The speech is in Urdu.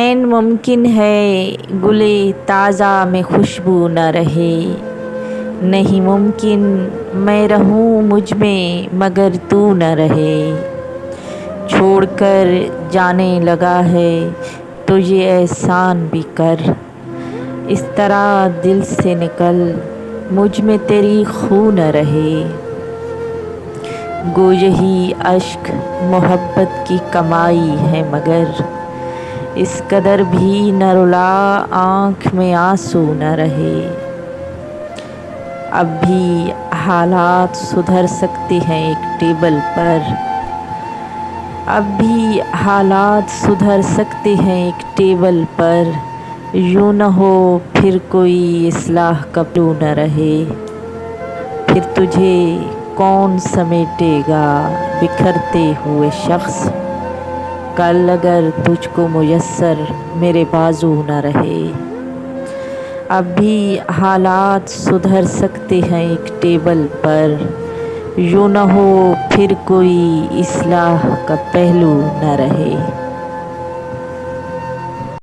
این ممکن ہے گلے تازہ میں خوشبو نہ رہے، نہیں ممکن میں رہوں مجھ میں مگر تو نہ رہے، چھوڑ کر جانے لگا ہے تو یہ احسان بھی کر، اس طرح دل سے نکل مجھ میں تیری خو نہ رہے، گو یہی اشک محبت کی کمائی ہے مگر اس قدر بھی نہ رلا آنکھ میں آنسو نہ رہے، اب بھی حالات سدھر سکتے ہیں ایک ٹیبل پر، اب بھی حالات سدھر سکتے ہیں ایک ٹیبل پر، یوں نہ ہو پھر کوئی اصلاح کا پہلو نہ رہے، پھر تجھے کون سمیٹے گا بکھرتے ہوئے شخص، کل اگر تجھ کو میسر میرے بازو نہ رہے، اب بھی حالات سدھر سکتے ہیں ایک ٹیبل پر، یوں نہ ہو پھر کوئی اصلاح کا پہلو نہ رہے۔